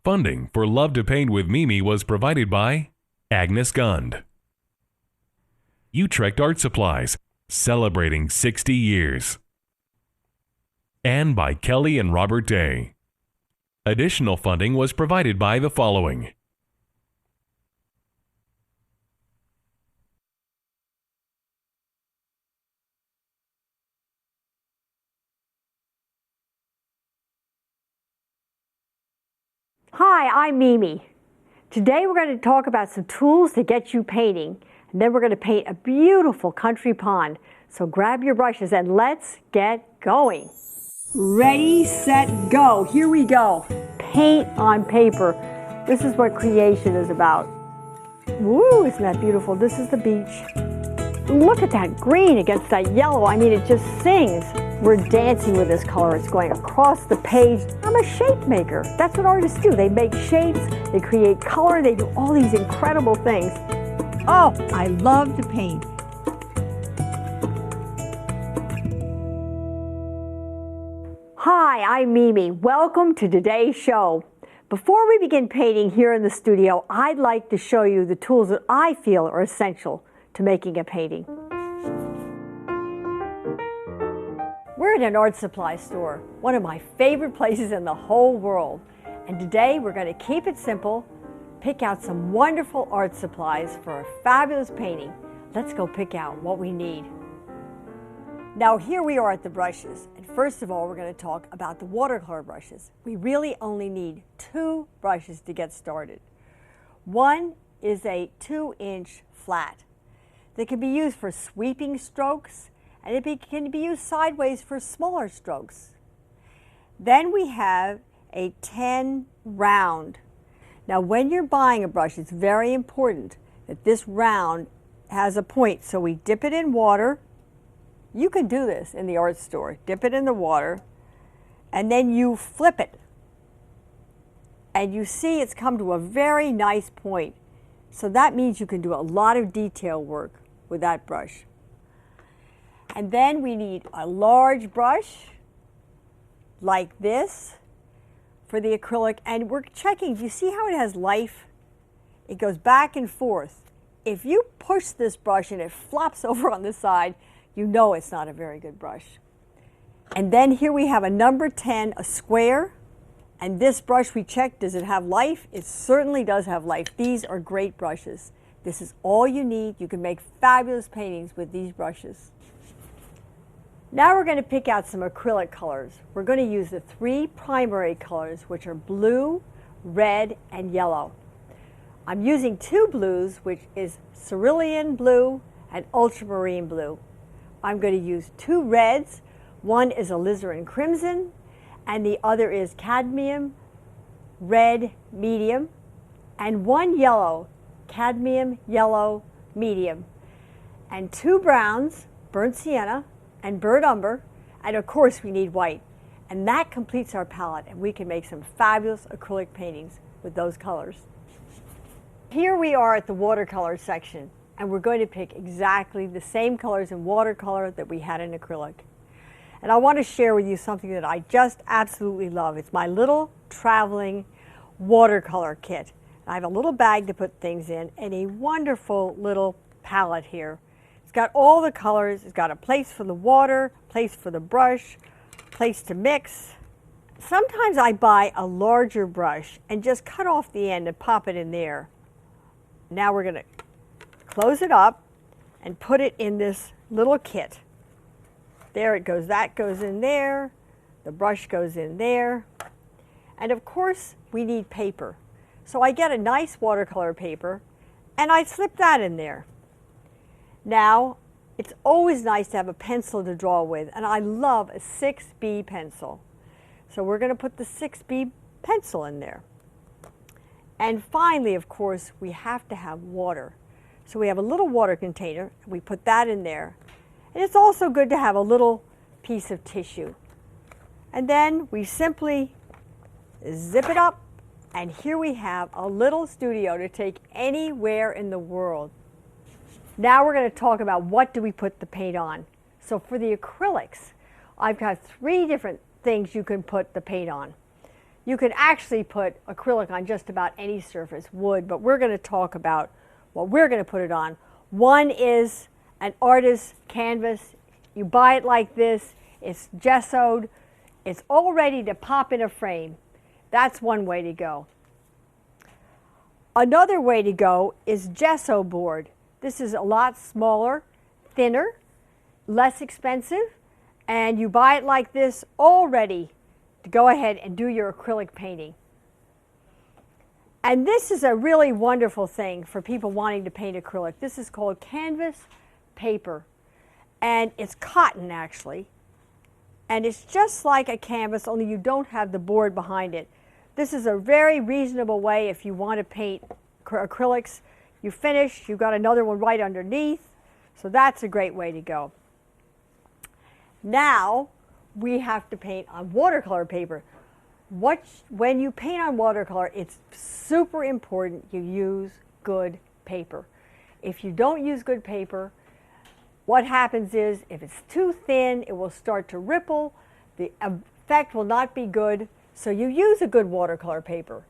Funding for Love to Paint with Mimi was provided by Agnes Gund. Utrecht Art Supplies, celebrating 60 years. And by Kelly and Robert Day. Additional funding was provided by the following. Hi, I'm Mimi. Today we're going to talk about some tools to get you painting, and then we're going to paint a beautiful country pond. So grab your brushes and let's get going. Ready, set, go. Here we go. Paint on paper. This is what creation is about. Woo, isn't that beautiful? This is the beach. Look at that green against that yellow. I mean, it just sings. We're dancing with this color. It's going across the page. I'm a shape maker. That's what artists do. They make shapes, they create color, they do all these incredible things. Oh, I love to paint. Hi, I'm Mimi. Welcome to today's show. Before we begin painting here in the studio, I'd like to show you the tools that I feel are essential to making a painting. We're at an art supply store, one of my favorite places in the whole world. And today we're going to keep it simple, pick out some wonderful art supplies for a fabulous painting. Let's go pick out what we need. Now here we are at the brushes. And first of all, we're going to talk about the watercolor brushes. We really only need 2 brushes to get started. One is a 2-inch flat that can be used for sweeping strokes, and it can be used sideways for smaller strokes. Then we have a 10 round. Now when you're buying a brush, it's very important that this round has a point. So we dip it in water. You can do this in the art store. Dip it in the water, and then you flip it. And you see it's come to a very nice point. So that means you can do a lot of detail work with that brush. And then we need a large brush like this for the acrylic. And we're checking, do you see how it has life? It goes back and forth. If you push this brush and it flops over on the side, you know it's not a very good brush. And then here we have a number 10, a square. And this brush we checked, does it have life? It certainly does have life. These are great brushes. This is all you need. You can make fabulous paintings with these brushes. Now we're going to pick out some acrylic colors. We're going to use the 3 primary colors, which are blue, red, and yellow. I'm using 2 blues, which is cerulean blue and ultramarine blue. I'm going to use 2 reds. One is alizarin crimson, and the other is cadmium red medium, and 1 yellow, cadmium yellow medium, and 2 browns, burnt sienna and burnt umber, and of course we need white. And that completes our palette, and we can make some fabulous acrylic paintings with those colors. Here we are at the watercolor section, and we're going to pick exactly the same colors in watercolor that we had in acrylic. And I want to share with you something that I just absolutely love. It's my little traveling watercolor kit. I have a little bag to put things in and a wonderful little palette here. It's got all the colors. It's got a place for the water, place for the brush, place to mix. Sometimes I buy a larger brush and just cut off the end and pop it in there. Now we're going to close it up and put it in this little kit. There it goes. That goes in there. The brush goes in there. And of course, we need paper. So I get a nice watercolor paper, and I slip that in there. Now, it's always nice to have a pencil to draw with, and I love a 6B pencil. So we're going to put the 6B pencil in there. And finally, of course, we have to have water. So we have a little water container, and we put that in there. And it's also good to have a little piece of tissue. And then we simply zip it up, and here we have a little studio to take anywhere in the world. Now we're going to talk about what do we put the paint on. So for the acrylics, I've got 3 different things you can put the paint on. You can actually put acrylic on just about any surface, wood, but we're going to talk about what we're going to put it on. One is an artist's canvas. You buy it like this. It's gessoed. It's all ready to pop in a frame. That's one way to go. Another way to go is gesso board. This is a lot smaller, thinner, less expensive, and you buy it like this all ready to go ahead and do your acrylic painting. And this is a really wonderful thing for people wanting to paint acrylic. This is called canvas paper, and it's cotton actually, and it's just like a canvas, only you don't have the board behind it. This is a very reasonable way if you want to paint acrylics. You finish, you've got another one right underneath, so that's a great way to go. Now we have to paint on watercolor paper. When you paint on watercolor, it's super important you use good paper. If you don't use good paper, what happens is if it's too thin, it will start to ripple. The effect will not be good, so you use a good watercolor paper.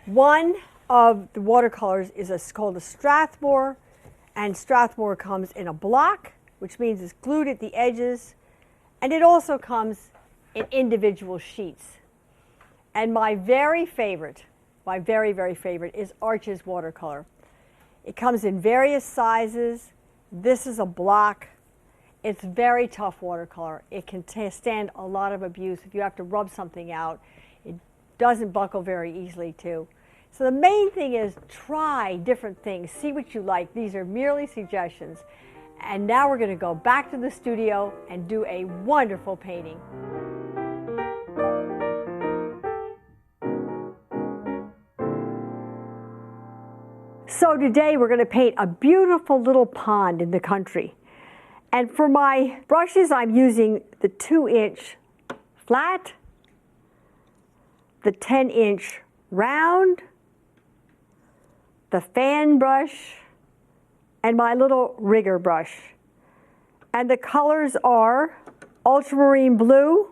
One of the watercolors is called a Strathmore, and Strathmore comes in a block, which means it's glued at the edges, and it also comes in individual sheets. And my very, very favorite is Arches watercolor. It comes in various sizes. This is a block. It's very tough watercolor. It can stand a lot of abuse if you have to rub something out. It doesn't buckle very easily too. So the main thing is try different things, see what you like. These are merely suggestions. And now we're going to go back to the studio and do a wonderful painting. So today we're going to paint a beautiful little pond in the country. And for my brushes, I'm using the 2-inch flat, the 10-inch round, the fan brush, and my little rigger brush. And the colors are ultramarine blue,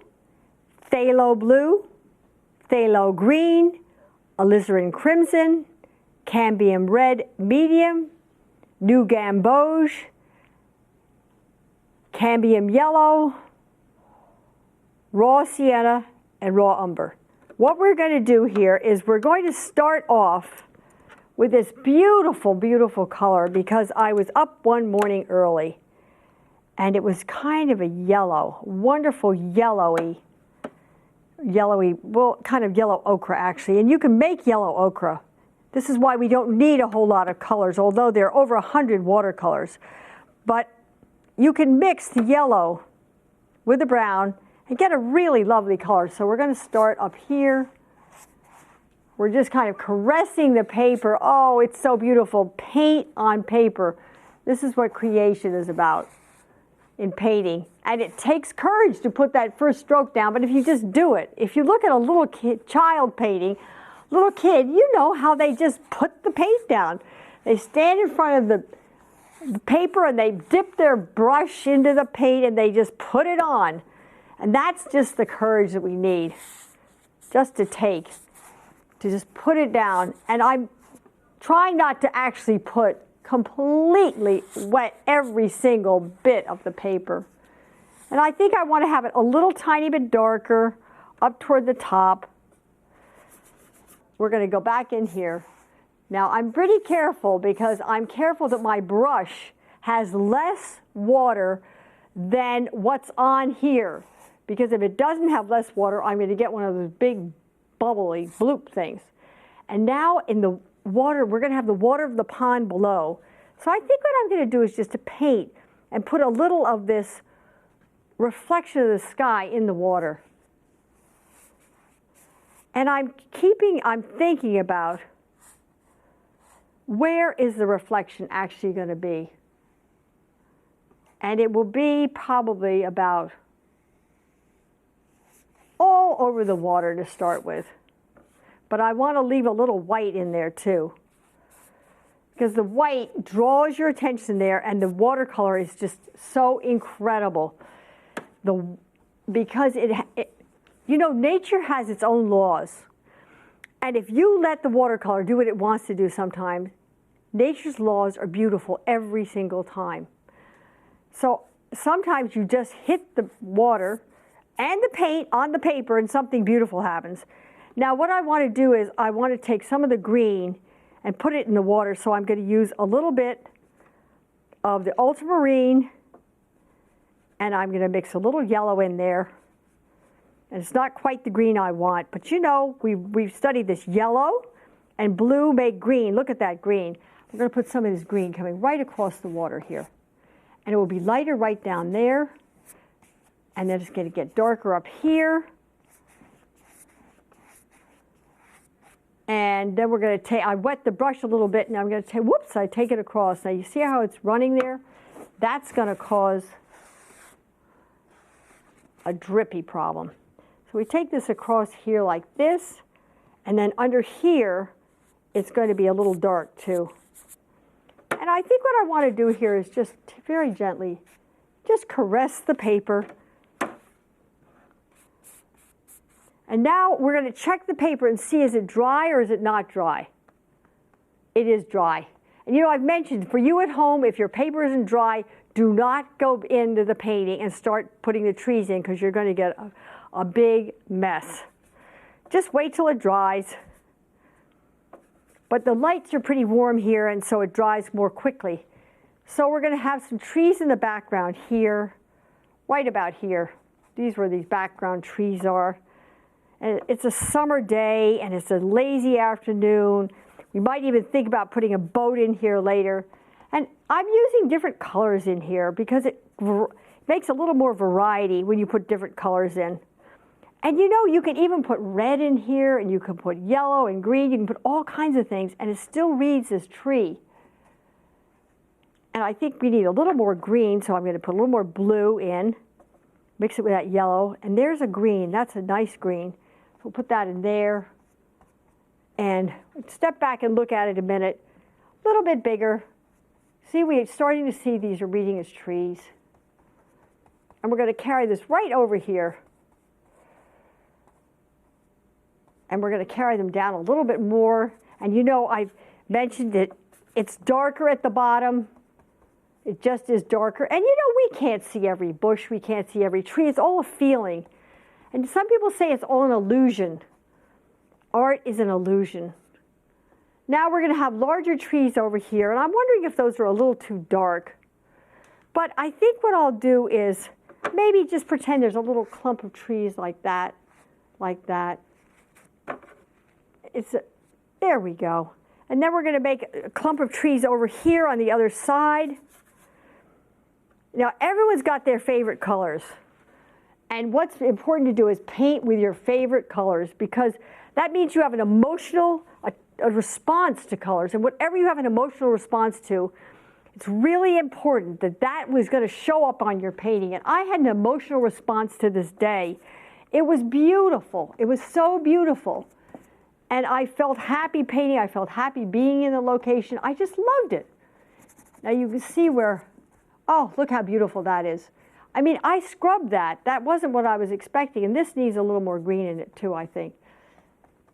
phthalo blue, phthalo green, alizarin crimson, cambium red medium, new gamboge, cambium yellow, raw sienna, and raw umber. What we're going to do here is we're going to start off with this beautiful, beautiful color because I was up one morning early and it was kind of a yellow, wonderful yellowy, well, kind of yellow ochre actually. And you can make yellow ochre. This is why we don't need a whole lot of colors, although there are over 100 watercolors. But you can mix the yellow with the brown and get a really lovely color. So we're going to start up here. We're just kind of caressing the paper. Oh, it's so beautiful. Paint on paper. This is what creation is about in painting. And it takes courage to put that first stroke down, but if you just do it, if you look at a little child painting, little kid, you know how they just put the paint down. They stand in front of the paper and they dip their brush into the paint and they just put it on. And that's just the courage that we need, just to take, to just put it down. And I'm trying not to actually put completely wet every single bit of the paper. And I think I want to have it a little tiny bit darker up toward the top. We're going to go back in here. Now I'm pretty careful because I'm careful that my brush has less water than what's on here. Because if it doesn't have less water, I'm going to get one of those big bubbly bloop things. And now in the water, we're going to have the water of the pond below. So I think what I'm going to do is just to paint and put a little of this reflection of the sky in the water. And I'm thinking about where is the reflection actually going to be? And it will be probably about all over the water to start with. But I want to leave a little white in there too, because the white draws your attention there, and the watercolor is just so incredible. Because You know, nature has its own laws. And if you let the watercolor do what it wants to do sometimes, nature's laws are beautiful every single time. So sometimes you just hit the water and the paint on the paper and something beautiful happens. Now what I want to do is I want to take some of the green and put it in the water, so I'm going to use a little bit of the ultramarine, and I'm going to mix a little yellow in there. And it's not quite the green I want, but you know, we've studied this. Yellow and blue make green. Look at that green. I'm going to put some of this green coming right across the water here. And it will be lighter right down there. And then it's going to get darker up here. And then we're going to take, I wet the brush a little bit, and I'm going to take, whoops, I take it across. Now you see how it's running there? That's going to cause a drippy problem. So we take this across here like this, and then under here, it's going to be a little dark too. And I think what I want to do here is just very gently, just caress the paper. And now we're going to check the paper and see, is it dry or is it not dry? It is dry. And you know, I've mentioned for you at home, if your paper isn't dry, do not go into the painting and start putting the trees in, because you're going to get a big mess. Just wait till it dries. But the lights are pretty warm here, and so it dries more quickly. So we're going to have some trees in the background here, right about here. These where these background trees are. And it's a summer day, and it's a lazy afternoon. We might even think about putting a boat in here later. And I'm using different colors in here because it makes a little more variety when you put different colors in. And you know, you can even put red in here, and you can put yellow and green. You can put all kinds of things, and it still reads as tree. And I think we need a little more green, so I'm going to put a little more blue in. Mix it with that yellow. And there's a green. That's a nice green. We'll put that in there, and step back and look at it a minute. A little bit bigger. See, we're starting to see these are reading as trees. And we're going to carry this right over here. And we're going to carry them down a little bit more. And you know, I've mentioned it. It's darker at the bottom. It just is darker. And you know, we can't see every bush. We can't see every tree. It's all a feeling. And some people say it's all an illusion. Art is an illusion. Now we're going to have larger trees over here, and I'm wondering if those are a little too dark. But I think what I'll do is maybe just pretend there's a little clump of trees like that, like that. There we go. And then we're going to make a clump of trees over here on the other side. Now everyone's got their favorite colors. And what's important to do is paint with your favorite colors, because that means you have an emotional a response to colors. And whatever you have an emotional response to, it's really important that that was going to show up on your painting. And I had an emotional response to this day. It was beautiful. It was so beautiful. And I felt happy painting. I felt happy being in the location. I just loved it. Now you can see where, oh, look how beautiful that is. I mean, I scrubbed that. That wasn't what I was expecting. And this needs a little more green in it too, I think.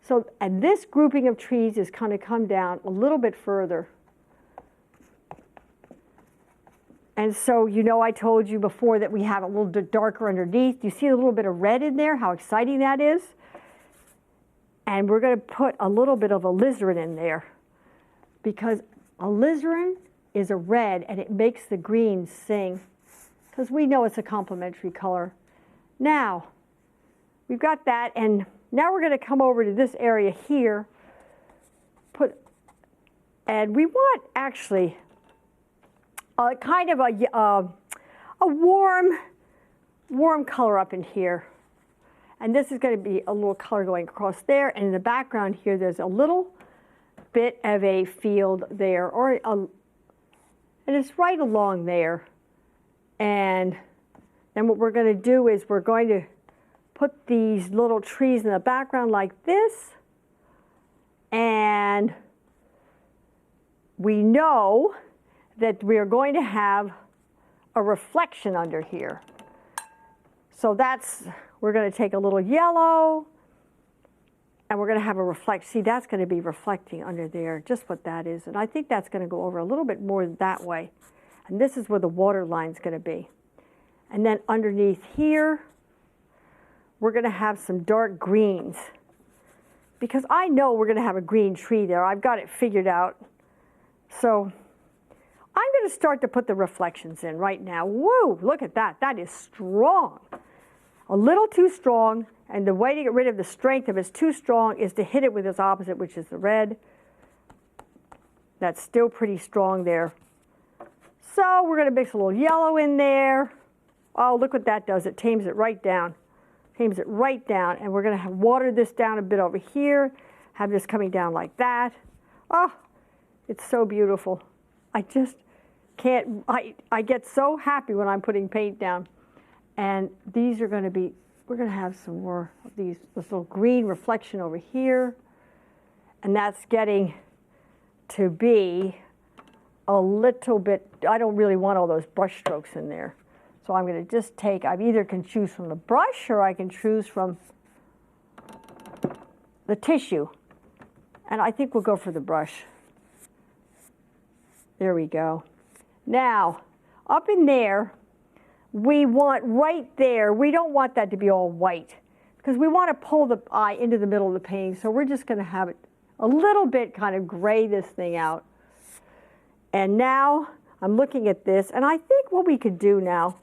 So, and this grouping of trees is going to come down a little bit further. And so, you know, I told you before that we have a little bit darker underneath. Do you see a little bit of red in there? How exciting that is? And we're going to put a little bit of alizarin in there, because alizarin is a red and it makes the greens sing, because we know it's a complementary color. Now, we've got that, and now we're going to come over to this area here, and we want actually kind of a warm color up in here. And this is going to be a little color going across there, and in the background here there's a little bit of a field there, and it's right along there. And then what we're going to do is we're going to put these little trees in the background like this, and we know that we are going to have a reflection under here. So that's we're going to take a little yellow, and we're going to have a reflect. See, that's going to be reflecting under there, just what that is. And I think that's going to go over a little bit more that way. And this is where the water line's going to be. And then underneath here, we're going to have some dark greens. Because I know we're going to have a green tree there. I've got it figured out. So I'm going to start to put the reflections in right now. Woo, look at that. That is strong. A little too strong. And the way to get rid of the strength if it's too strong is to hit it with its opposite, which is the red. That's still pretty strong there. So we're going to mix a little yellow in there. Oh, look what that does. It tames it right down. Tames it right down. And we're going to water this down a bit over here. Have this coming down like that. Oh, it's so beautiful. I just can't, I get so happy when I'm putting paint down. And these are going to be, we're going to have some more of this little green reflection over here. And that's getting to be a little bit, I don't really want all those brush strokes in there. So I'm going to just take, I either can choose from the brush or I can choose from the tissue. And I think we'll go for the brush. There we go. Now, up in there, we want right there, we don't want that to be all white because we want to pull the eye into the middle of the painting. So we're just going to have it a little bit kind of gray this thing out. And now I'm looking at this, and I think what we could do now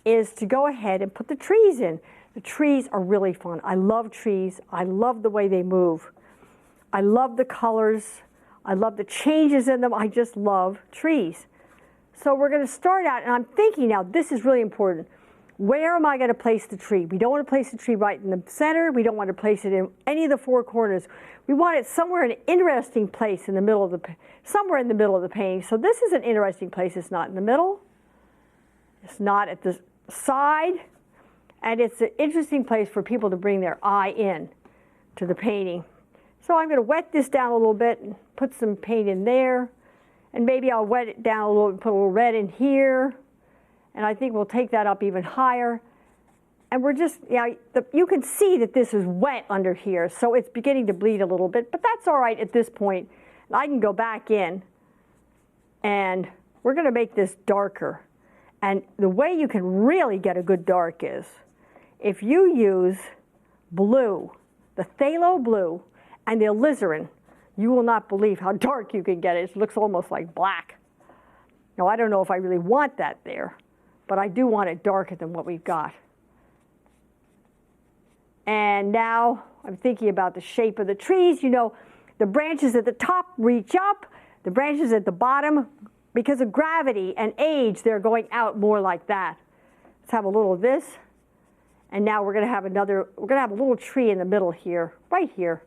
is to go ahead and put the trees in. The trees are really fun. I love trees. I love the way they move. I love the colors. I love the changes in them. I just love trees. So we're going to start out, and I'm thinking now, this is really important. Where am I going to place the tree? We don't want to place the tree right in the center. We don't want to place it in any of the four corners. We want it somewhere in an interesting place in the middle of the, somewhere in the middle of the painting. So this is an interesting place. It's not in the middle. It's not at the side. And it's an interesting place for people to bring their eye in to the painting. So I'm going to wet this down a little bit and put some paint in there. And maybe I'll wet it down a little and put a little red in here. And I think we'll take that up even higher. And we're just, you can see that this is wet under here, so it's beginning to bleed a little bit, but that's all right at this point. And I can go back in, and we're going to make this darker. And the way you can really get a good dark is if you use blue, the phthalo blue, and the alizarin, you will not believe how dark you can get it. It looks almost like black. Now, I don't know if I really want that there, but I do want it darker than what we've got. And now I'm thinking about the shape of the trees. You know, the branches at the top reach up, the branches at the bottom, because of gravity and age, they're going out more like that. Let's have a little of this. And now we're going to have another, we're going to have a little tree in the middle here, right here.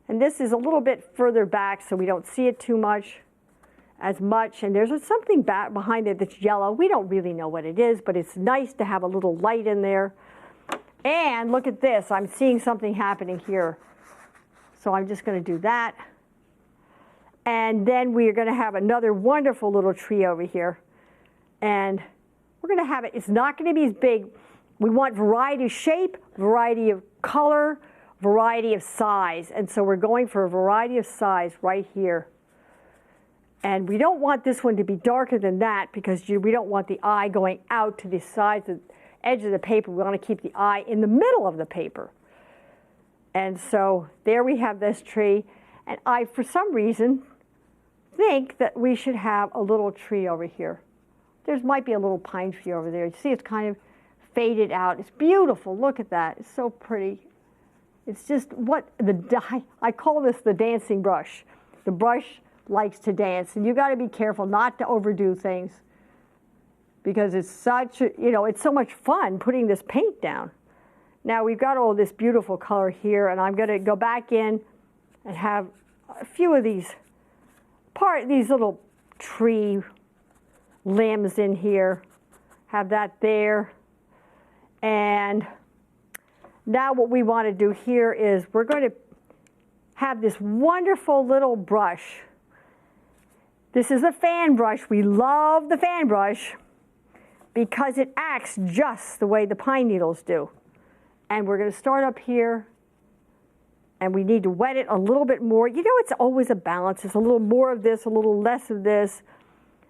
And this is a little bit further back so we don't see it too much. As much, and there's something back behind it that's yellow. We don't really know what it is, but it's nice to have a little light in there. And look at this, I'm seeing something happening here. So I'm just going to do that. And then we're going to have another wonderful little tree over here. And we're going to have it, it's not going to be as big. We want variety of shape, variety of color, variety of size. And so we're going for a variety of size right here. And we don't want this one to be darker than that because we don't want the eye going out to the sides, the edge of the paper. We want to keep the eye in the middle of the paper. And so there we have this tree. And I, for some reason, think that we should have a little tree over here. There might be a little pine tree over there. You see it's kind of faded out. It's beautiful. Look at that. It's so pretty. It's just what I call this the dancing brush. The brush likes to dance, and you got to be careful not to overdo things because it's such a, it's so much fun putting this paint down. Now we've got all this beautiful color here, and I'm going to go back in and have a few of these little tree limbs in here. Have that there. And now what we want to do here is we're going to have this wonderful little brush. This is a fan brush. We love the fan brush. because it acts just the way the pine needles do. And we're going to start up here, and we need to wet it a little bit more. You know, it's always a balance. It's a little more of this, a little less of this,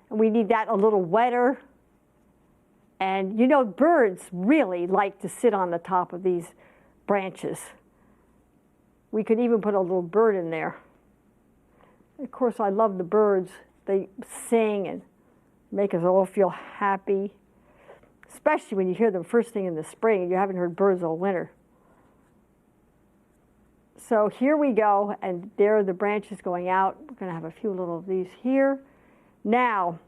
and we need that a little wetter. And you know, birds really like to sit on the top of these branches. We could even put a little bird in there. Of course, I love the birds. They sing and make us all feel happy, especially when you hear them first thing in the spring and you haven't heard birds all winter. So here we go, and there are the branches going out. We're going to have a few little of these here. Now,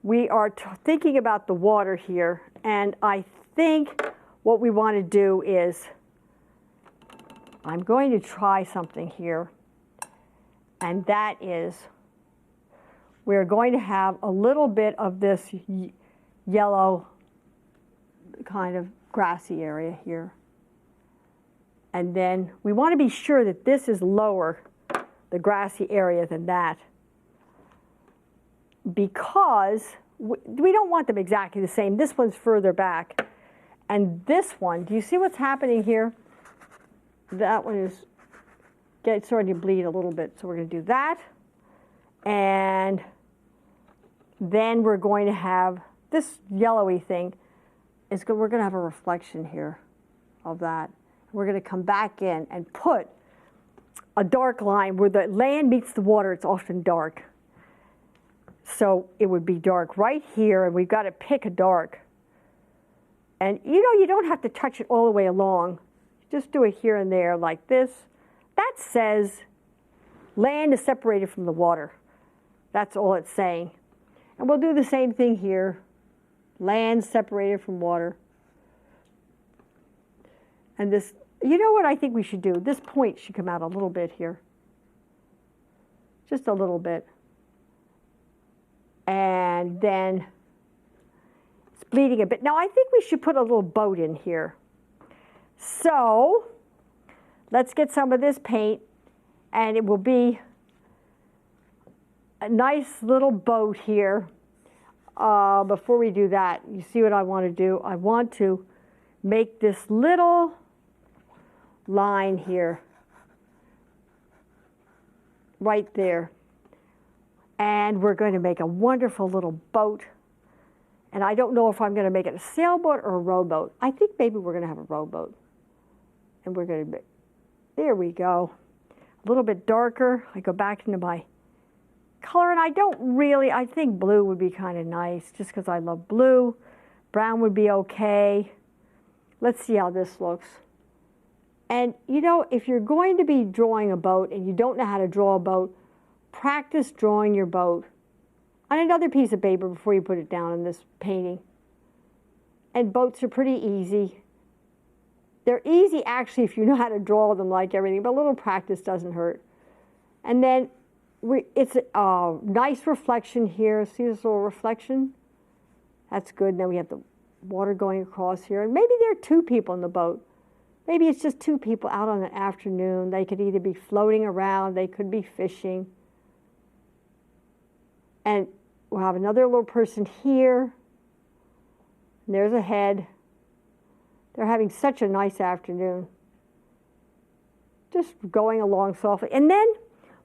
we are thinking about the water here, and I think what we want to do is, I'm going to try something here, and that is, we're going to have a little bit of this yellow kind of grassy area here. And then we want to be sure that this is lower, the grassy area, than that, because we don't want them exactly the same. This one's further back. And this one, do you see what's happening here? That one is starting to bleed a little bit. So we're going to do that. And then we're going to have this yellowy thing. We're going to have a reflection here of that. We're going to come back in and put a dark line where the land meets the water. It's often dark. So it would be dark right here, and we've got to pick a dark. And you know, you don't have to touch it all the way along. Just do it here and there like this. That says land is separated from the water. That's all it's saying. And we'll do the same thing here. Land separated from water. And this, you know what I think we should do? This point should come out a little bit here. Just a little bit. And then it's bleeding a bit. Now I think we should put a little boat in here. So let's get some of this paint, and it will be a nice little boat here. Before we do that, you see what I want to do? I want to make this little line here, right there. And we're going to make a wonderful little boat. And I don't know if I'm going to make it a sailboat or a rowboat. I think maybe we're going to have a rowboat. And we're going to, there we go. A little bit darker. I go back into my color, and I think blue would be kind of nice, just because I love blue. Brown would be okay. Let's see how this looks. And you know, if you're going to be drawing a boat and you don't know how to draw a boat, practice drawing your boat on another piece of paper before you put it down in this painting. And boats are pretty easy. They're easy actually if you know how to draw them like everything, but a little practice doesn't hurt. And then it's a nice reflection here. See this little reflection? That's good. And then we have the water going across here. And maybe there are two people in the boat. Maybe it's just two people out on an afternoon. They could either be floating around, they could be fishing. And we'll have another little person here. And there's a head. They're having such a nice afternoon. Just going along softly. And then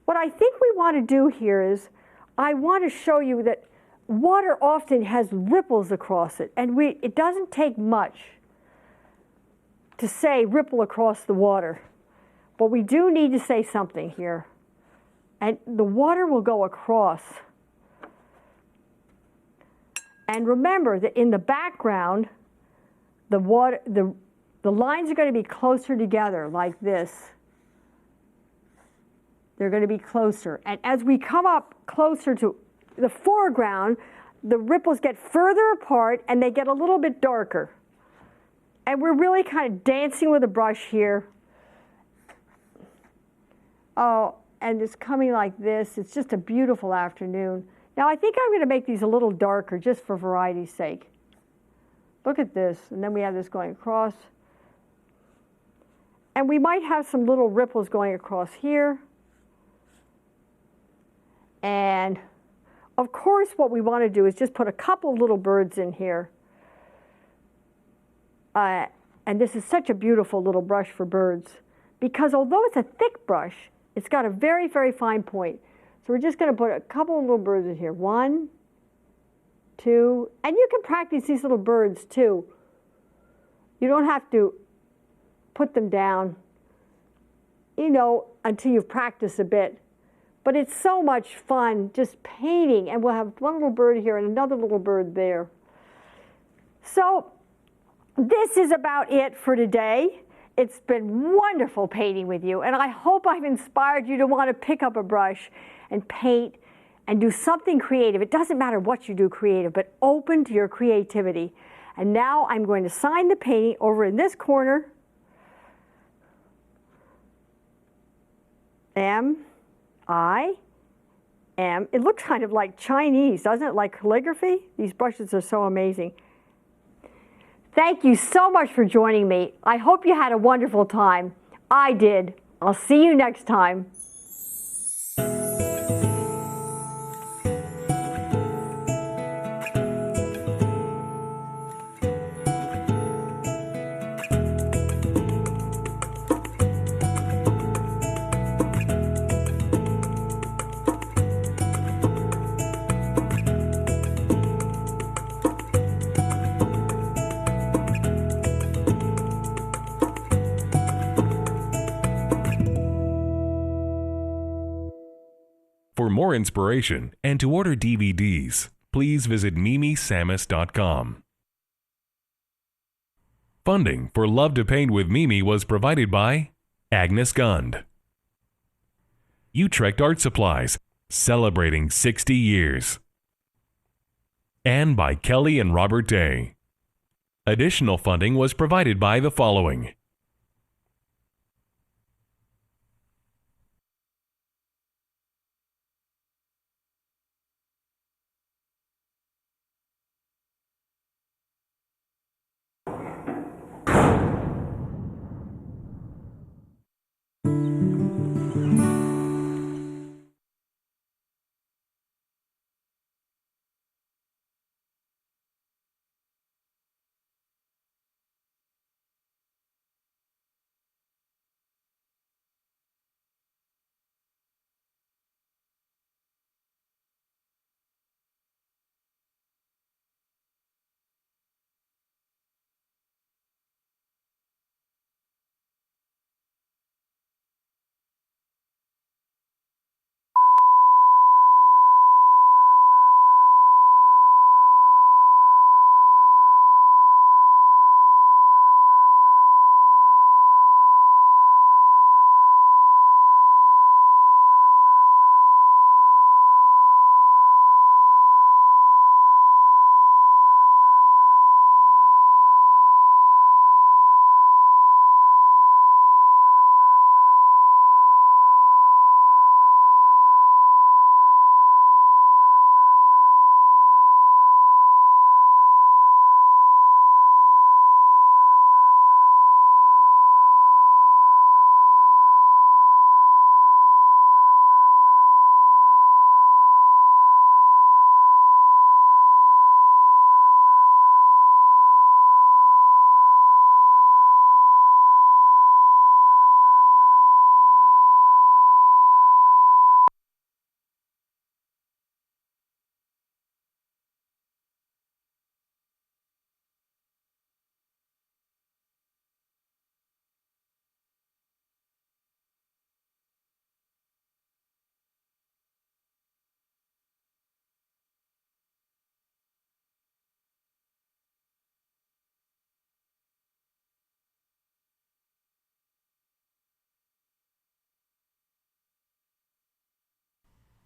what I think we want to do here is, I want to show you that water often has ripples across it. And it doesn't take much to say ripple across the water. But we do need to say something here. And the water will go across. And remember that in the background, the lines are going to be closer together like this. They're going to be closer. And as we come up closer to the foreground, the ripples get further apart and they get a little bit darker. And we're really kind of dancing with a brush here. Oh, and it's coming like this. It's just a beautiful afternoon. Now I think I'm going to make these a little darker just for variety's sake. Look at this. And then we have this going across. And we might have some little ripples going across here. And, Of course, what we want to do is just put a couple little birds in here. And this is such a beautiful little brush for birds, because although it's a thick brush, it's got a very, very fine point. So we're just going to put a couple of little birds in here. 1, 2, and you can practice these little birds too. You don't have to put them down, you know, until you've practiced a bit. But it's so much fun just painting, and we'll have one little bird here and another little bird there. So this is about it for today. It's been wonderful painting with you, and I hope I've inspired you to want to pick up a brush and paint and do something creative. It doesn't matter what you do creative, but open to your creativity. And now I'm going to sign the painting over in this corner. M-I-M. It looks kind of like Chinese, doesn't it? Like calligraphy. These brushes are so amazing. Thank you so much for joining me. I hope you had a wonderful time. I did. I'll see you next time. For more inspiration and to order DVDs, please visit mimisammis.com. Funding for Love to Paint with Mimi was provided by Agnes Gund, Utrecht Art Supplies, celebrating 60 years, and by Kelly and Robert Day. Additional funding was provided by the following: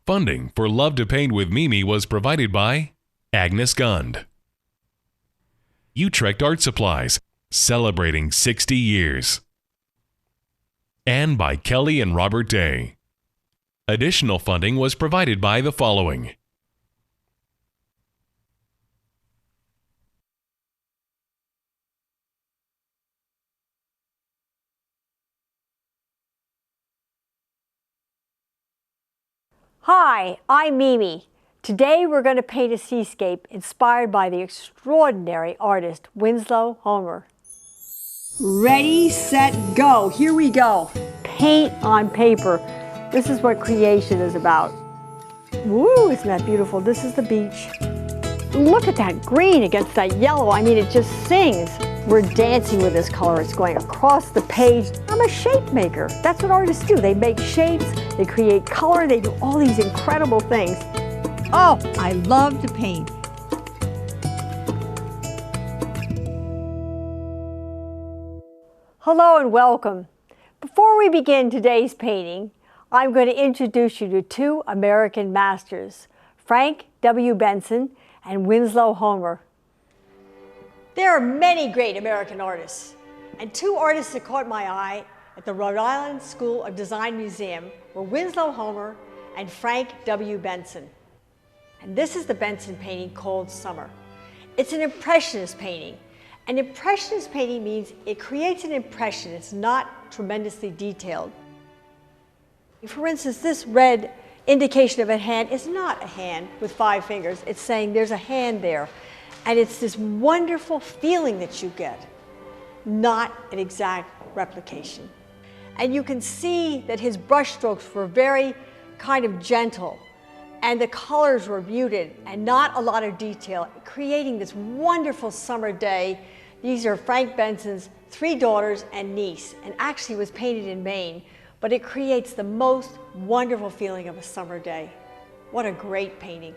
Funding for Love to Paint with Mimi was provided by Agnes Gund, Utrecht Art Supplies, celebrating 60 years, and by Kelly and Robert Day. Additional funding was provided by the following: Hi, I'm Mimi. Today we're going to paint a seascape inspired by the extraordinary artist Winslow Homer. Ready, set, go. Here we go. Paint on paper. This is what creation is about. Woo, isn't that beautiful? This is the beach. Look at that green against that yellow. I mean, it just sings. We're dancing with this color. It's going across the page. I'm a shape maker. That's what artists do. They make shapes, they create color, they do all these incredible things. Oh, I love to paint. Hello and welcome. Before we begin today's painting, I'm going to introduce you to two American masters, Frank W. Benson and Winslow Homer. There are many great American artists, and two artists that caught my eye at the Rhode Island School of Design Museum were Winslow Homer and Frank W. Benson. And this is the Benson painting called Summer. It's an Impressionist painting. An Impressionist painting means it creates an impression. It's not tremendously detailed. For instance, this red indication of a hand is not a hand with 5 fingers. It's saying there's a hand there. And it's this wonderful feeling that you get, not an exact replication. And you can see that his brush strokes were very kind of gentle, and the colors were muted and not a lot of detail, creating this wonderful summer day. These are Frank Benson's 3 daughters and niece, and actually was painted in Maine, but it creates the most wonderful feeling of a summer day. What a great painting.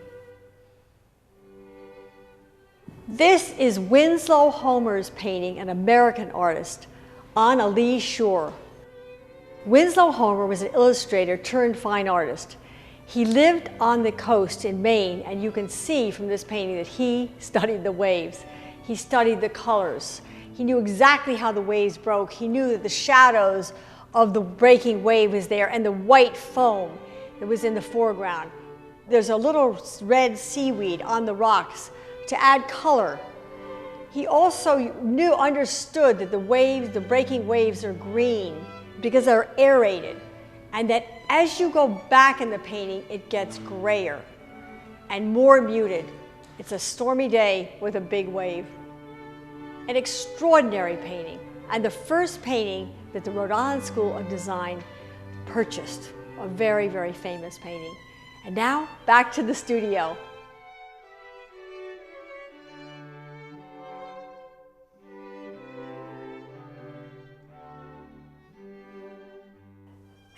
This is Winslow Homer's painting, an American artist, on a lee shore. Winslow Homer was an illustrator turned fine artist. He lived on the coast in Maine, and you can see from this painting that he studied the waves. He studied the colors. He knew exactly how the waves broke. He knew that the shadows of the breaking wave was there and the white foam that was in the foreground. There's a little red seaweed on the rocks to add color. He also understood that the waves, the breaking waves, are green because they're aerated, and that as you go back in the painting, it gets grayer and more muted. It's a stormy day with a big wave. An extraordinary painting, and the first painting that the Rhode Island School of Design purchased. A very, very famous painting. And now, back to the studio.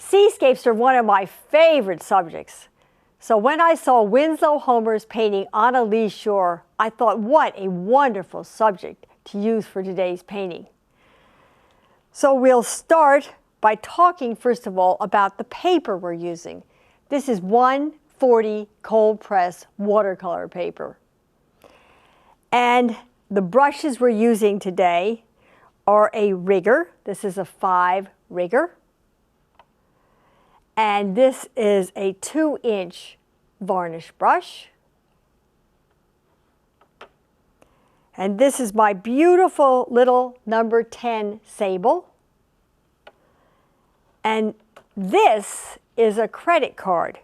Seascapes are one of my favorite subjects. So when I saw Winslow Homer's painting on a lee shore, I thought, what a wonderful subject to use for today's painting. So we'll start by talking, first of all, about the paper we're using. This is 140 cold press watercolor paper. And the brushes we're using today are a rigger. This is a 5 rigger. And this is a 2-inch varnish brush. And this is my beautiful little number 10 sable. And this is a credit card.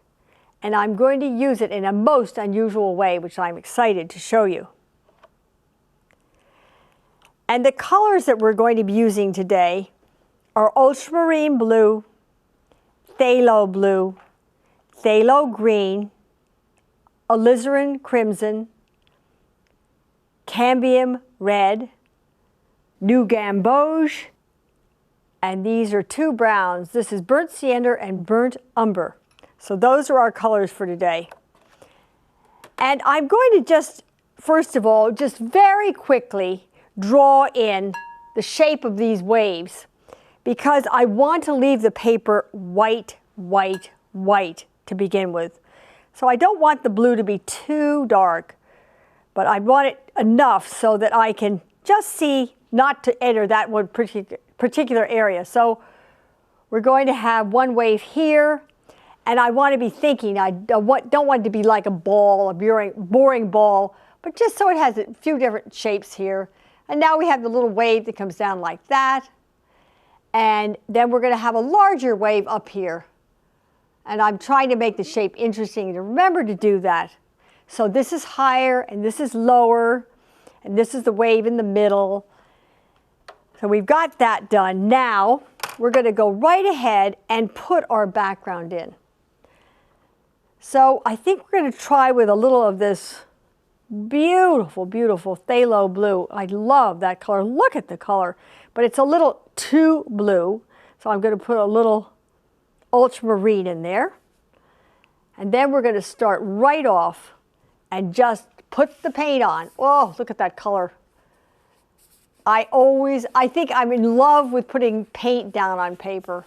And I'm going to use it in a most unusual way, which I'm excited to show you. And the colors that we're going to be using today are ultramarine blue, phthalo blue, phthalo green, alizarin crimson, cambium red, new gamboge, and these are 2 browns. This is burnt sienna and burnt umber. So those are our colors for today. And I'm going to just, first of all, just very quickly draw in the shape of these waves, because I want to leave the paper white, white, white to begin with. So I don't want the blue to be too dark, but I want it enough so that I can just see not to enter that one particular area. So we're going to have one wave here, and I want to be thinking, I don't want it to be like a ball, a boring ball, but just so it has a few different shapes here. And now we have the little wave that comes down like that. And then we're going to have a larger wave up here. And I'm trying to make the shape interesting. To remember to do that. So this is higher and this is lower, and this is the wave in the middle. So we've got that done. Now we're going to go right ahead and put our background in. So I think we're going to try with a little of this beautiful, beautiful phthalo blue. I love that color. Look at the color, but it's a little too blue. So I'm going to put a little ultramarine in there. And then we're going to start right off and just put the paint on. Oh, look at that color. I think I'm in love with putting paint down on paper.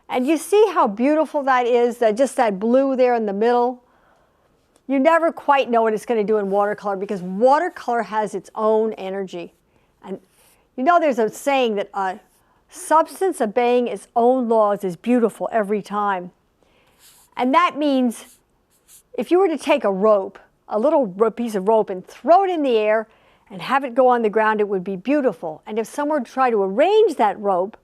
And you see how beautiful that is, just that blue there in the middle. You never quite know what it's going to do in watercolor because watercolor has its own energy. And you know there's a saying that a substance obeying its own laws is beautiful every time. And that means if you were to take a rope, a little piece of rope, and throw it in the air and have it go on the ground, it would be beautiful. And if someone tried to arrange that rope,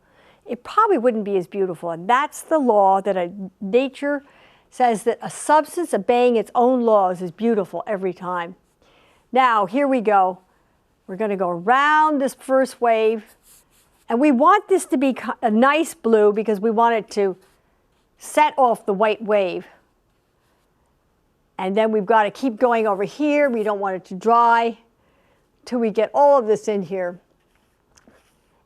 it probably wouldn't be as beautiful. And that's the law that nature says, that a substance obeying its own laws is beautiful every time. Now, here we go. We're going to go around this first wave. And we want this to be a nice blue because we want it to set off the white wave. And then we've got to keep going over here. We don't want it to dry till we get all of this in here.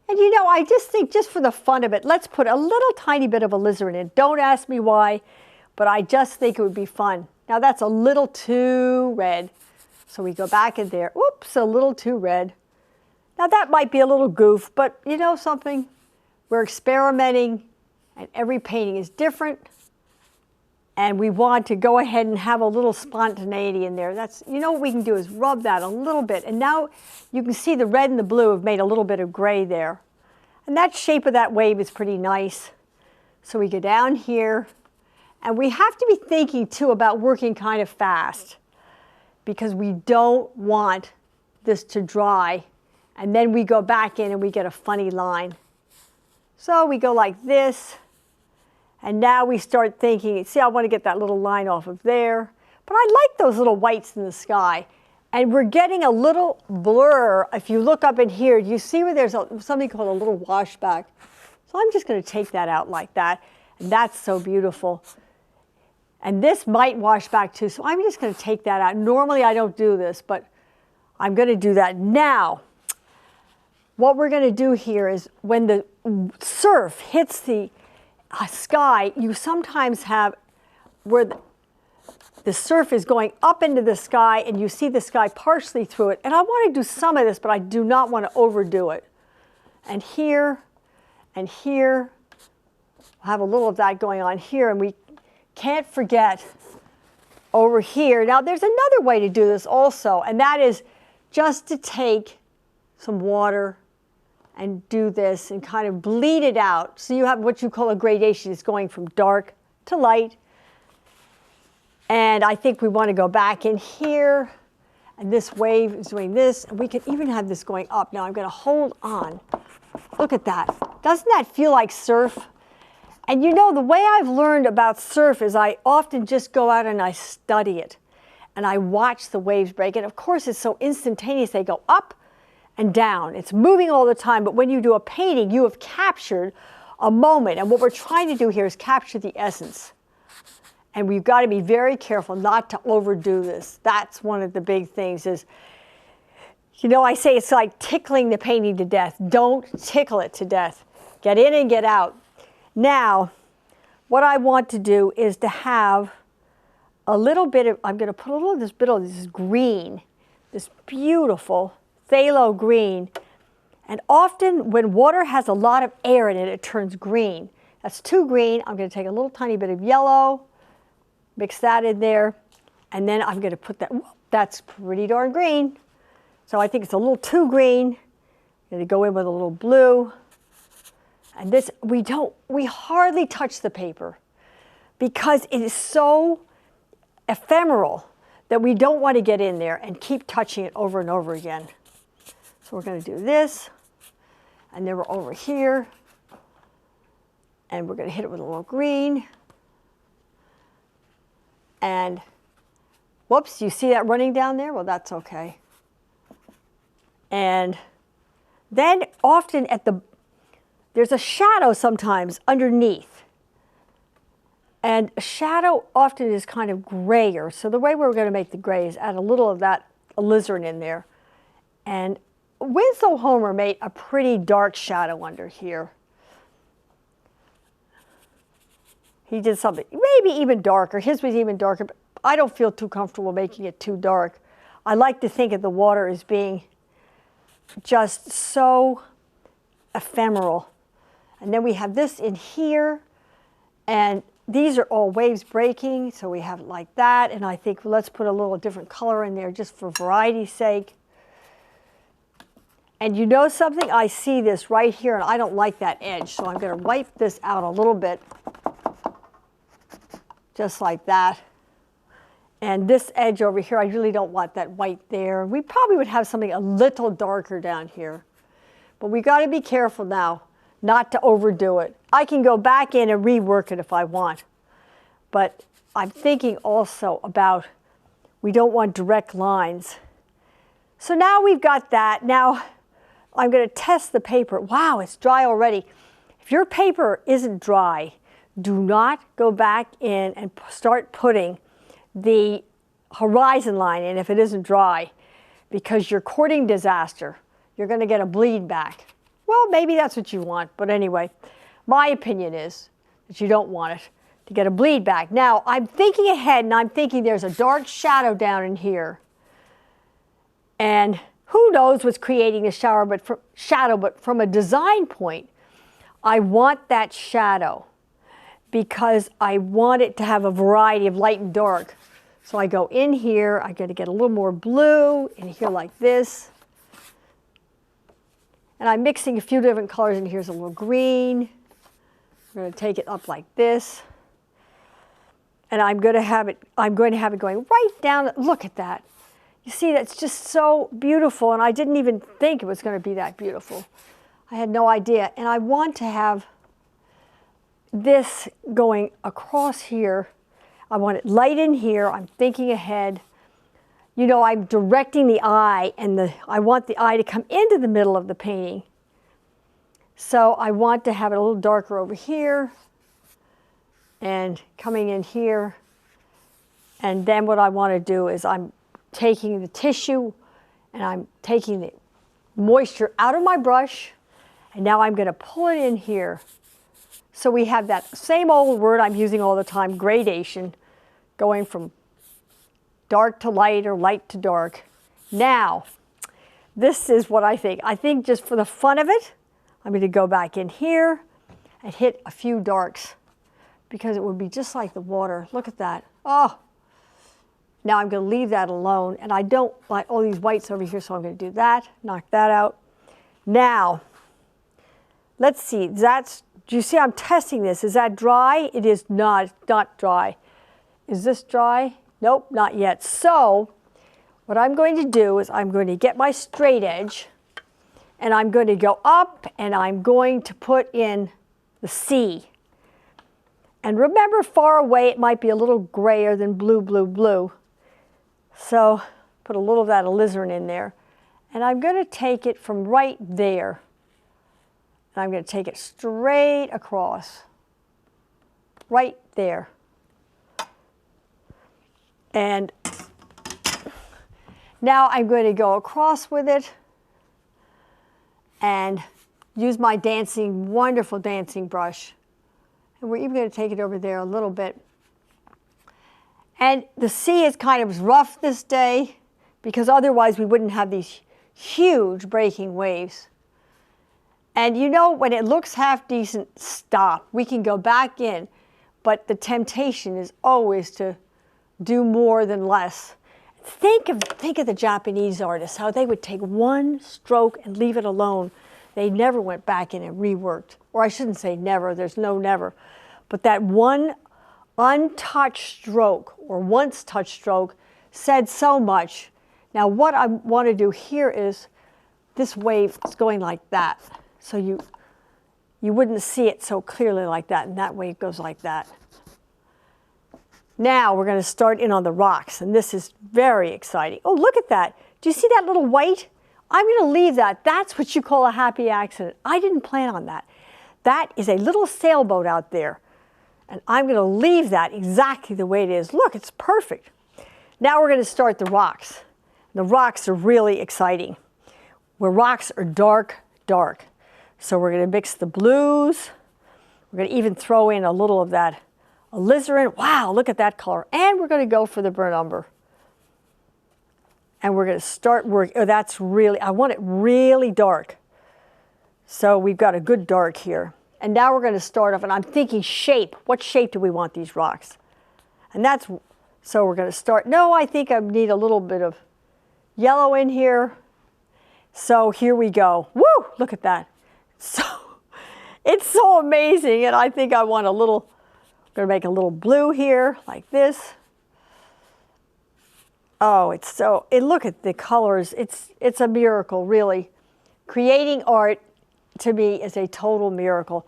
And you know, I just think, just for the fun of it, let's put a little tiny bit of alizarin in. Don't ask me why, but I just think it would be fun. Now that's a little too red. So we go back in there. Oops, a little too red. Now that might be a little goof, but you know something? We're experimenting and every painting is different. And we want to go ahead and have a little spontaneity in there. That's, you know what we can do is rub that a little bit. And now you can see the red and the blue have made a little bit of gray there. And that shape of that wave is pretty nice. So we go down here. And we have to be thinking too about working kind of fast, because we don't want this to dry. And then we go back in and we get a funny line. So we go like this. And now we start thinking, see, I want to get that little line off of there. But I like those little whites in the sky. And we're getting a little blur. If you look up in here, you see where there's something called a little washback. So I'm just going to take that out like that. And that's so beautiful. And this might wash back too, so I'm just going to take that out. Normally I don't do this, but I'm going to do that now. What we're going to do here is when the surf hits the sky, you sometimes have where the surf is going up into the sky and you see the sky partially through it. And I want to do some of this, but I do not want to overdo it. And here, we'll have a little of that going on here, and we can't forget over here. Now there's another way to do this also, and that is just to take some water and do this and kind of bleed it out. So you have what you call a gradation. It's going from dark to light. And I think we want to go back in here, and this wave is doing this, and we can even have this going up. Now I'm going to hold on. Look at that. Doesn't that feel like surf? And you know, the way I've learned about surf is I often just go out and I study it. And I watch the waves break. And of course, it's so instantaneous. They go up and down. It's moving all the time. But when you do a painting, you have captured a moment. And what we're trying to do here is capture the essence. And we've got to be very careful not to overdo this. That's one of the big things is, you know, I say it's like tickling the painting to death. Don't tickle it to death. Get in and get out. Now, what I want to do is to have a little bit of, I'm going to put a little of this green, this beautiful phthalo green. And often when water has a lot of air in it, it turns green. That's too green. I'm going to take a little tiny bit of yellow, mix that in there, and then I'm going to put that, that's pretty darn green. So I think it's a little too green. I'm going to go in with a little blue. And this, we hardly touch the paper because it is so ephemeral that we don't want to get in there and keep touching it over and over again. So we're going to do this, and then we're over here, and we're going to hit it with a little green. And Whoops, you see that running down there? Well, that's okay. And then often there's a shadow sometimes underneath. And a shadow often is kind of grayer. So the way we're going to make the gray is add a little of that alizarin in there. And Winslow Homer made a pretty dark shadow under here. He did something maybe even darker. His was even darker, but I don't feel too comfortable making it too dark. I like to think of the water as being just so ephemeral. And then we have this in here, and these are all waves breaking, so we have it like that. And I think, well, let's put a little different color in there just for variety's sake. And you know something? I see this right here, and I don't like that edge, so I'm going to wipe this out a little bit, just like that. And this edge over here, I really don't want that white there. We probably would have something a little darker down here. But we got to be careful now not to overdo it. I can go back in and rework it if I want. But I'm thinking also about we don't want direct lines. So now we've got that. Now I'm going to test the paper. Wow, it's dry already. If your paper isn't dry, do not go back in and start putting the horizon line in if it isn't dry, because you're courting disaster. You're going to get a bleed back. Well, maybe that's what you want, but anyway, my opinion is that you don't want it to get a bleed back. Now, I'm thinking ahead, and I'm thinking there's a dark shadow down in here. And who knows what's creating the shadow, but from a design point, I want that shadow because I want it to have a variety of light and dark. So I go in here, I got to get a little more blue in here like this. And I'm mixing a few different colors, and here's a little green. I'm going to take it up like this. And I'm going to have it going right down. Look at that. You see, that's just so beautiful, and I didn't even think it was going to be that beautiful. I had no idea. And I want to have this going across here. I want it light in here. I'm thinking ahead. You know, I'm directing the eye, and I want the eye to come into the middle of the painting. So I want to have it a little darker over here and coming in here. And then what I want to do is I'm taking the tissue and I'm taking the moisture out of my brush, and now I'm going to pull it in here. So we have that same old word I'm using all the time, gradation, going from dark to light or light to dark. Now, this is what I think. I think just for the fun of it, I'm going to go back in here and hit a few darks because it would be just like the water. Look at that. Oh, now I'm going to leave that alone, and I don't like all these whites over here, so I'm going to do that, knock that out. Now, let's see. Do you see I'm testing this? Is that dry? It is not dry. Is this dry? Nope, not yet. So what I'm going to do is I'm going to get my straight edge, and I'm going to go up, and I'm going to put in the sea. And remember, far away it might be a little grayer than blue, blue, blue. So put a little of that alizarin in there. And I'm going to take it from right there. And I'm going to take it straight across. Right there. And now I'm going to go across with it and use my wonderful dancing brush. And we're even going to take it over there a little bit. And the sea is kind of rough this day because otherwise we wouldn't have these huge breaking waves. And you know, when it looks half decent, stop. We can go back in, but the temptation is always to do more than less. Think of the Japanese artists, how they would take one stroke and leave it alone. They never went back in and reworked. Or I shouldn't say never, there's no never. But that one untouched stroke, or once touched stroke, said so much. Now what I want to do here is, this wave is going like that. So you wouldn't see it so clearly like that, and that wave goes like that. Now we're going to start in on the rocks, and this is very exciting. Oh, look at that. Do you see that little white? I'm going to leave that. That's what you call a happy accident. I didn't plan on that. That is a little sailboat out there, and I'm going to leave that exactly the way it is. Look, it's perfect. Now we're going to start the rocks. The rocks are really exciting. Where rocks are dark, dark. So we're going to mix the blues. We're going to even throw in a little of that alizarin. Wow, look at that color. And we're going to go for the burnt umber. And we're going to start work. Oh, that's really, I want it really dark. So we've got a good dark here. And now we're going to start off, and I'm thinking shape. What shape do we want these rocks? And that's, so we're going to start. No, I think I need a little bit of yellow in here. So here we go. Woo, look at that. So, it's so amazing, and I think I want a little, I'm going to make a little blue here, like this. Oh, it's so, look at the colors. It's a miracle, really. Creating art, to me, is a total miracle.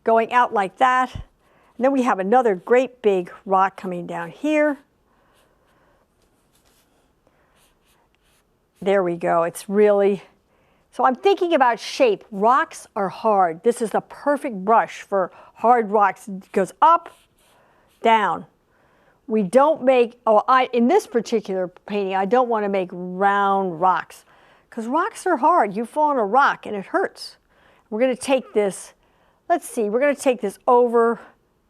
Going out like that. And then we have another great big rock coming down here. There we go. It's really, so I'm thinking about shape. Rocks are hard. This is the perfect brush for hard rocks. It goes up, down. We don't make, in this particular painting, I don't want to make round rocks because rocks are hard. You fall on a rock and it hurts. We're going to take this, let's see, we're going to take this over.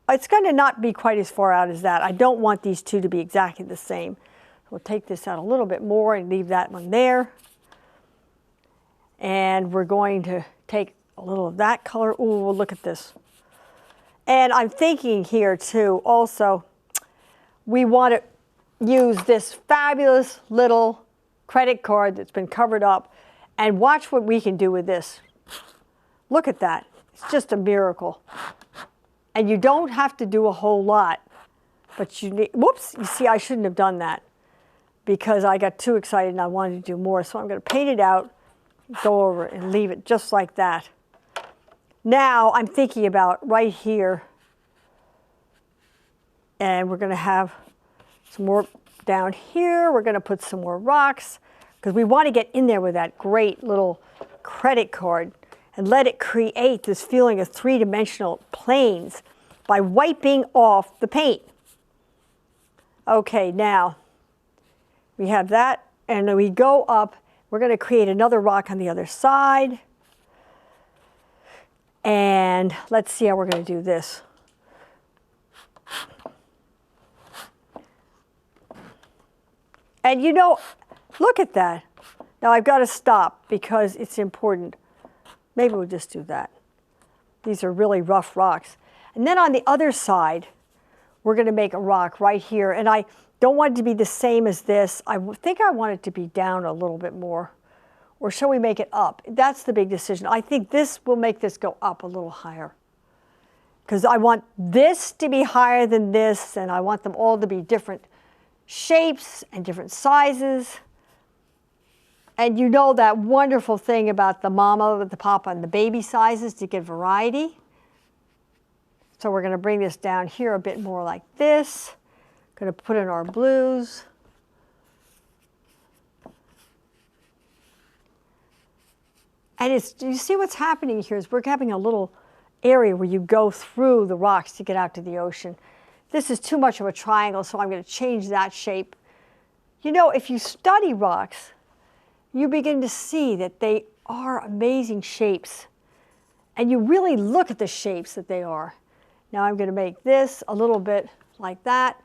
It's going to not be quite as far out as that. I don't want these two to be exactly the same. We'll take this out a little bit more and leave that one there. And we're going to take a little of that color. Ooh, look at this. And I'm thinking here too, also, we want to use this fabulous little credit card that's been covered up and watch what we can do with this. Look at that. It's just a miracle. And you don't have to do a whole lot, but you need, whoops, you see, I shouldn't have done that because I got too excited and I wanted to do more. So I'm going to paint it out, go over and leave it just like that. Now I'm thinking about right here, and we're going to have some more down here. We're going to put some more rocks because we want to get in there with that great little credit card and let it create this feeling of three-dimensional planes by wiping off the paint. Okay, now we have that, and then we go up. We're going to create another rock on the other side. And let's see how we're going to do this. And you know, look at that. Now I've got to stop because it's important. Maybe we'll just do that. These are really rough rocks. And then on the other side, we're going to make a rock right here. And I don't want it to be the same as this. I think I want it to be down a little bit more. Or shall we make it up? That's the big decision. I think this will make this go up a little higher. Because I want this to be higher than this, and I want them all to be different shapes and different sizes. And you know that wonderful thing about the mama, the papa, and the baby sizes to get variety. So we're going to bring this down here a bit more like this. Going to put in our blues. And it's, you see what's happening here is we're having a little area where you go through the rocks to get out to the ocean. This is too much of a triangle, so I'm going to change that shape. You know, if you study rocks, you begin to see that they are amazing shapes. And you really look at the shapes that they are. Now I'm going to make this a little bit like that,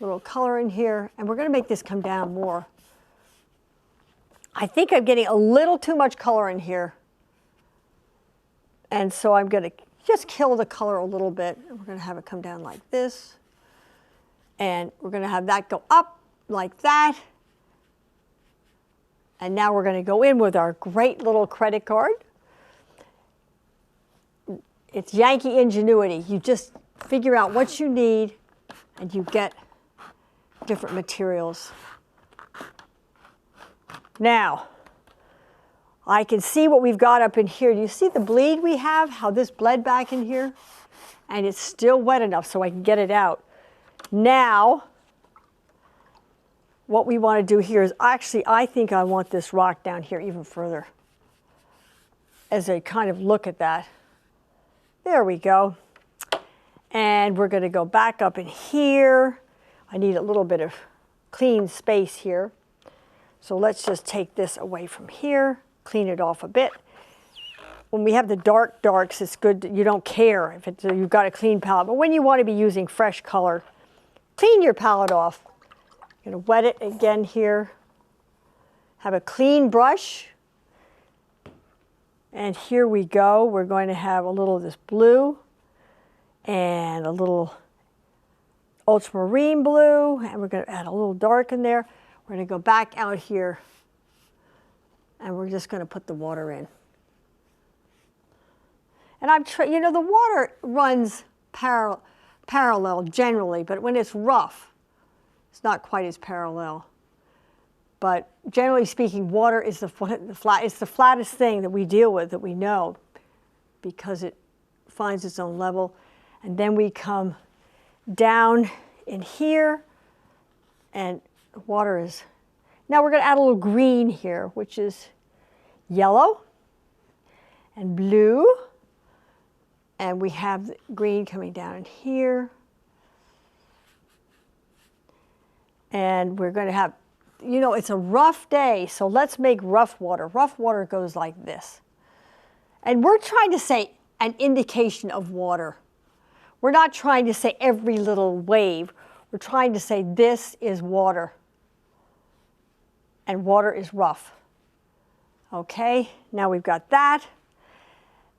a little color in here, and we're going to make this come down more. I think I'm getting a little too much color in here. And so I'm going to just kill the color a little bit. And we're going to have it come down like this. And we're going to have that go up like that. And now we're going to go in with our great little credit card. It's Yankee ingenuity. You just figure out what you need and you get different materials. Now, I can see what we've got up in here. Do you see the bleed we have? How this bled back in here? And it's still wet enough so I can get it out. Now, what we want to do here is actually, I think I want this rock down here even further as a kind of look at that. There we go. And we're going to go back up in here. I need a little bit of clean space here. So let's just take this away from here, clean it off a bit. When we have the darks, it's good that you don't care if you've got a clean palette. But when you want to be using fresh color, clean your palette off. I'm going to wet it again here. Have a clean brush. And here we go. We're going to have a little of this blue and a little ultramarine blue. And we're going to add a little dark in there. We're going to go back out here. And we're just going to put the water in. And the water runs parallel generally, but when it's rough, it's not quite as parallel. But generally speaking, water is it's the flattest thing that we deal with, that we know, because it finds its own level. And then we come down in here, and water is, now we're going to add a little green here, which is yellow and blue. And we have the green coming down in here. And we're going to have, it's a rough day, so let's make rough water. Rough water goes like this. And we're trying to say an indication of water. We're not trying to say every little wave. We're trying to say this is water. And water is rough. Okay, now we've got that.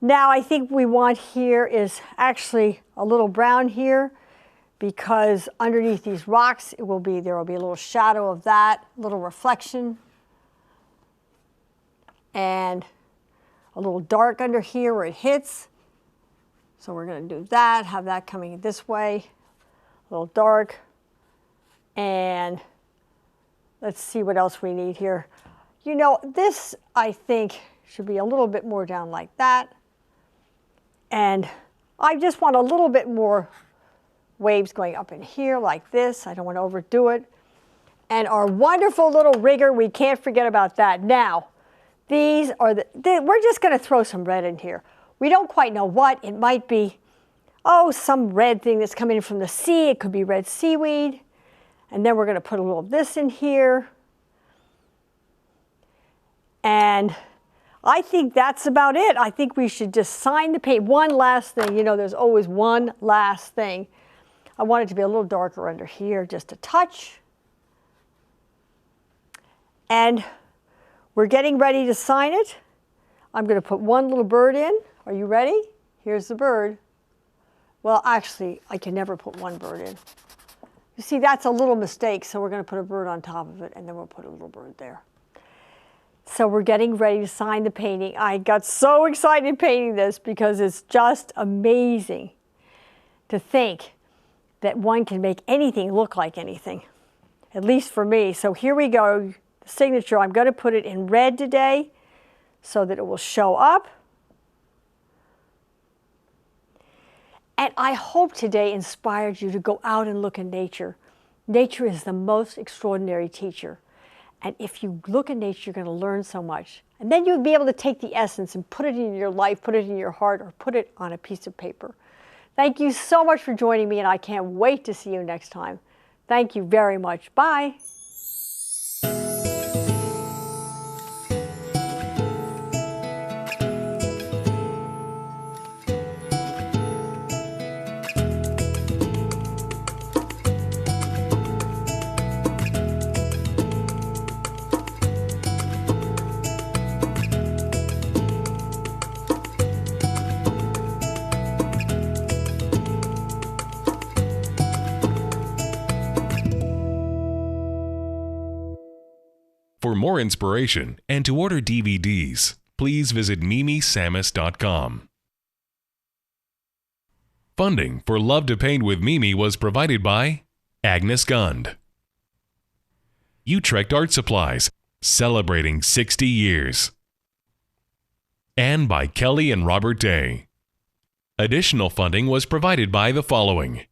Now I think we want here is actually a little brown here, because underneath these rocks there will be a little shadow of that, a little reflection, and a little dark under here where it hits. So we're going to do that, have that coming this way, a little dark, and let's see what else we need here. This I think should be a little bit more down like that. And I just want a little bit more waves going up in here like this. I don't want to overdo it. And our wonderful little rigger, we can't forget about that. Now, these are we're just going to throw some red in here. We don't quite know what. It might be, some red thing that's coming in from the sea. It could be red seaweed. And then we're going to put a little of this in here. And I think that's about it. I think we should just sign the paint. One last thing, there's always one last thing. I want it to be a little darker under here, just a touch. And we're getting ready to sign it. I'm going to put one little bird in. Are you ready? Here's the bird. Well, actually, I can never put one bird in. You see, that's a little mistake, so we're going to put a bird on top of it, and then we'll put a little bird there. So we're getting ready to sign the painting. I got so excited painting this because it's just amazing to think that one can make anything look like anything, at least for me. So here we go, the signature. I'm going to put it in red today so that it will show up. And I hope today inspired you to go out and look at nature. Nature is the most extraordinary teacher. And if you look at nature, you're going to learn so much. And then you'll be able to take the essence and put it in your life, put it in your heart, or put it on a piece of paper. Thank you so much for joining me, and I can't wait to see you next time. Thank you very much. Bye. For more inspiration and to order DVDs, please visit mimisammis.com. Funding for Love to Paint with Mimi was provided by Agnes Gund, Utrecht Art Supplies, celebrating 60 years, and by Kelly and Robert Day. Additional funding was provided by the following: